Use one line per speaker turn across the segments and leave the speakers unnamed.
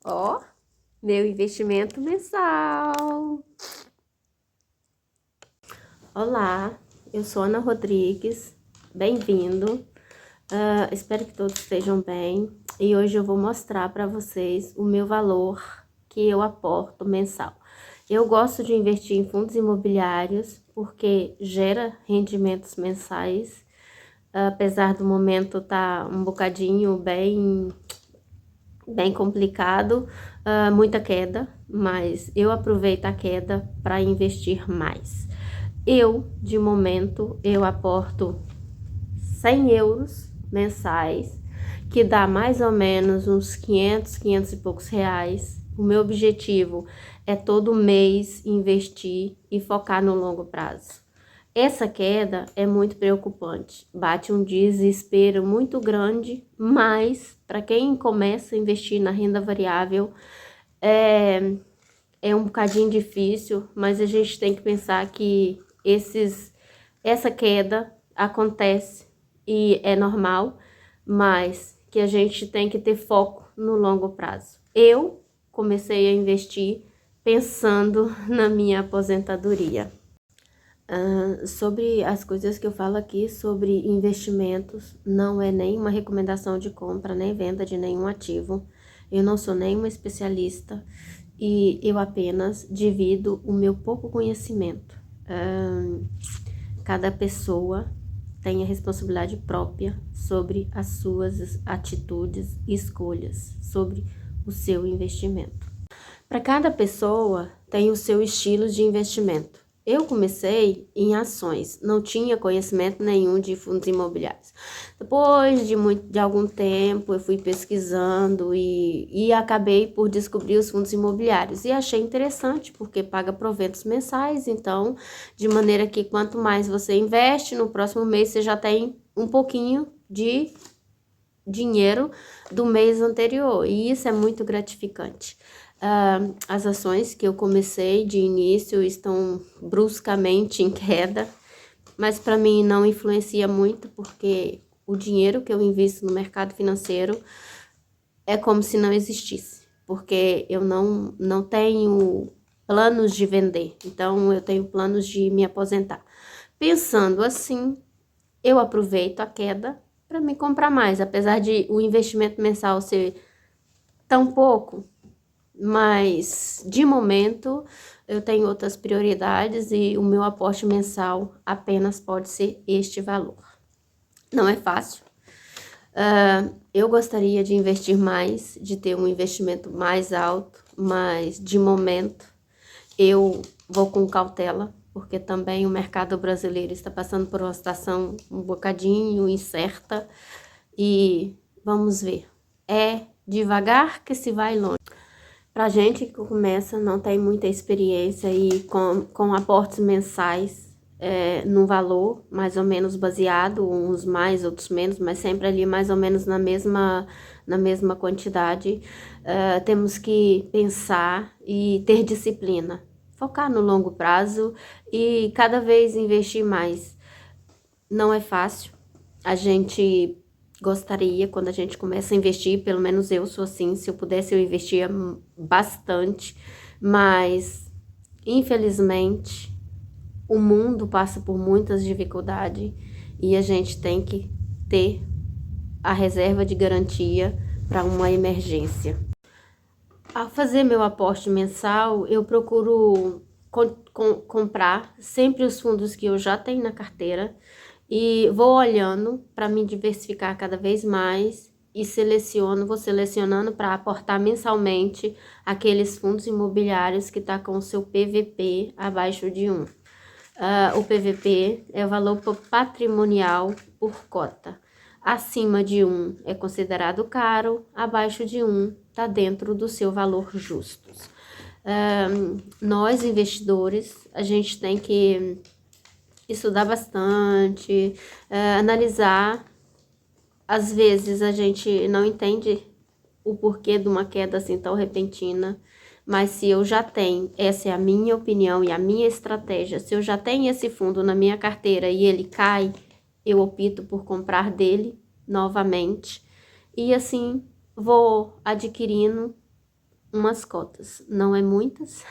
Ó, meu investimento mensal. Olá, eu sou Ana Rodrigues, bem-vindo. Espero que todos estejam bem. E hoje eu vou mostrar para vocês o meu valor que eu aporto mensal. Eu gosto de investir em fundos imobiliários porque gera rendimentos mensais. Apesar do momento tá um bocadinho bem complicado, muita queda, mas eu aproveito a queda para investir mais. De momento, eu aporto 100 euros mensais, que dá mais ou menos uns 500 e poucos reais. O meu objetivo é todo mês investir e focar no longo prazo. Essa queda é muito preocupante, bate um desespero muito grande, mas para quem começa a investir na renda variável é um bocadinho difícil, mas a gente tem que pensar que essa queda acontece e é normal, mas que a gente tem que ter foco no longo prazo. Eu comecei a investir pensando na minha aposentadoria. Sobre as coisas que eu falo aqui sobre investimentos, não é nenhuma recomendação de compra nem venda de nenhum ativo. Eu não sou nenhuma especialista e eu apenas divido o meu pouco conhecimento. Cada pessoa tem a responsabilidade própria sobre as suas atitudes e escolhas, sobre o seu investimento. Para cada pessoa tem o seu estilo de investimento. Eu comecei em ações, não tinha conhecimento nenhum de fundos imobiliários. Depois de algum tempo, eu fui pesquisando e acabei por descobrir os fundos imobiliários. E achei interessante, porque paga proventos mensais, então, de maneira que quanto mais você investe, no próximo mês você já tem um pouquinho de dinheiro do mês anterior, e isso é muito gratificante. As ações que eu comecei de início estão bruscamente em queda, mas para mim não influencia muito, porque o dinheiro que eu invisto no mercado financeiro é como se não existisse, porque eu não tenho planos de vender, então eu tenho planos de me aposentar. Pensando assim, eu aproveito a queda para me comprar mais, apesar de o investimento mensal ser tão pouco, mas de momento eu tenho outras prioridades e o meu aporte mensal apenas pode ser este valor. Não é fácil. Eu gostaria de investir mais, de ter um investimento mais alto, mas de momento eu vou com cautela, porque também o mercado brasileiro está passando por uma situação um bocadinho incerta e vamos ver. É devagar que se vai longe. Pra gente que começa, não tem muita experiência e com aportes mensais num valor mais ou menos baseado, uns mais, outros menos, mas sempre ali mais ou menos na mesma quantidade, temos que pensar e ter disciplina, focar no longo prazo e cada vez investir mais. Não é fácil, a gente gostaria, quando a gente começa a investir, pelo menos eu sou assim, se eu pudesse eu investia bastante, mas infelizmente o mundo passa por muitas dificuldades e a gente tem que ter a reserva de garantia para uma emergência. Ao fazer meu aporte mensal, eu procuro comprar sempre os fundos que eu já tenho na carteira e vou olhando para me diversificar cada vez mais e vou selecionando para aportar mensalmente aqueles fundos imobiliários que tá com o seu PVP abaixo de 1. O PVP é o valor patrimonial por cota. Acima de 1 é considerado caro, abaixo de 1 está dentro do seu valor justo. Nós, investidores, a gente tem que estudar bastante, analisar. Às vezes a gente não entende o porquê de uma queda assim tão repentina, mas se eu já tenho, essa é a minha opinião e a minha estratégia, se eu já tenho esse fundo na minha carteira e ele cai, eu opto por comprar dele novamente e assim vou adquirindo umas cotas. Não é muitas,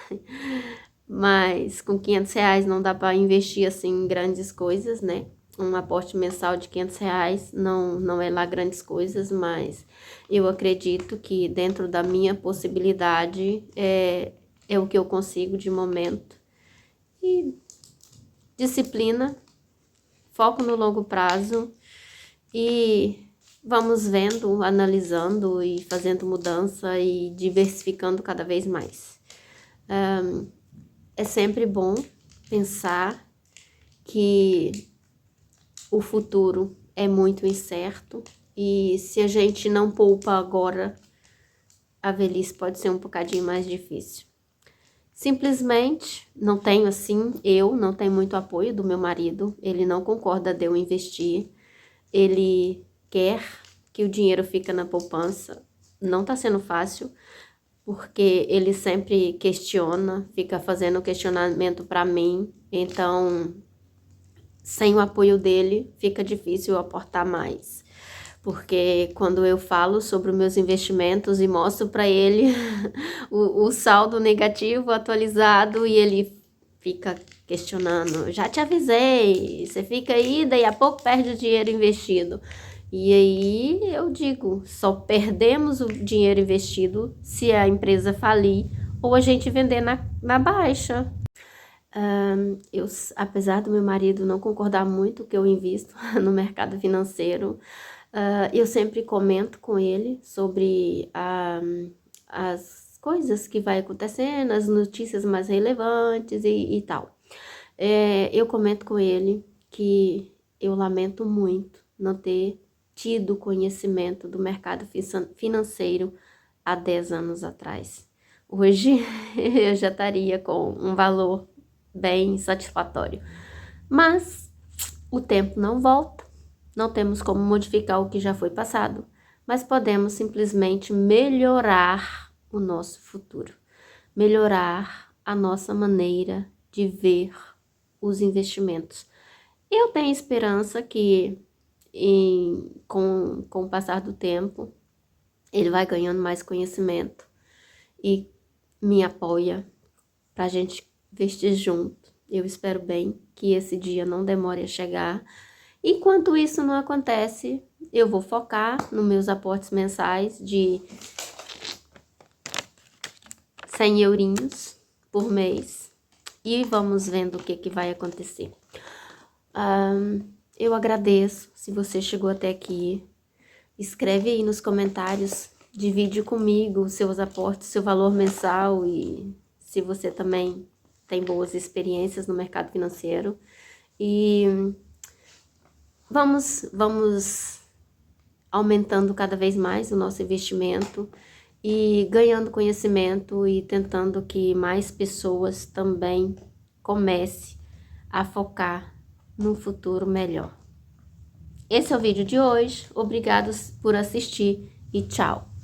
mas com R$ 500 não dá para investir assim em grandes coisas, né? Um aporte mensal de R$ 500 não é lá grandes coisas, mas eu acredito que dentro da minha possibilidade é o que eu consigo de momento. E disciplina, foco no longo prazo e vamos vendo, analisando e fazendo mudança e diversificando cada vez mais. É sempre bom pensar que o futuro é muito incerto e se a gente não poupa agora, a velhice pode ser um bocadinho mais difícil. Simplesmente não tenho assim, eu não tenho muito apoio do meu marido, ele não concorda de eu investir, ele quer que o dinheiro fique na poupança, não tá sendo fácil, porque ele sempre questiona, fica fazendo questionamento para mim, então sem o apoio dele fica difícil eu aportar mais. Porque quando eu falo sobre os meus investimentos e mostro para ele o saldo negativo atualizado e ele fica questionando, já te avisei, você fica aí, daí a pouco perde o dinheiro investido. E aí eu digo, só perdemos o dinheiro investido se a empresa falir ou a gente vender na baixa. Apesar do meu marido não concordar muito que eu invisto no mercado financeiro, eu sempre comento com ele sobre as coisas que vai acontecendo, as notícias mais relevantes e tal. Eu comento com ele que eu lamento muito não ter tido conhecimento do mercado financeiro há 10 anos atrás. Hoje eu já estaria com um valor bem satisfatório. Mas o tempo não volta, não temos como modificar o que já foi passado, mas podemos simplesmente melhorar o nosso futuro, melhorar a nossa maneira de ver os investimentos. Eu tenho esperança que com o passar do tempo, ele vai ganhando mais conhecimento e me apoia para a gente investir junto. Eu espero bem que esse dia não demore a chegar. Enquanto isso não acontece, eu vou focar nos meus aportes mensais de 100 eurinhos por mês e vamos vendo o que vai acontecer. Eu agradeço se você chegou até aqui. Escreve aí nos comentários, divide comigo os seus aportes, seu valor mensal e se você também tem boas experiências no mercado financeiro. E vamos aumentando cada vez mais o nosso investimento e ganhando conhecimento e tentando que mais pessoas também comecem a focar num futuro melhor. Esse é o vídeo de hoje. Obrigado por assistir e tchau!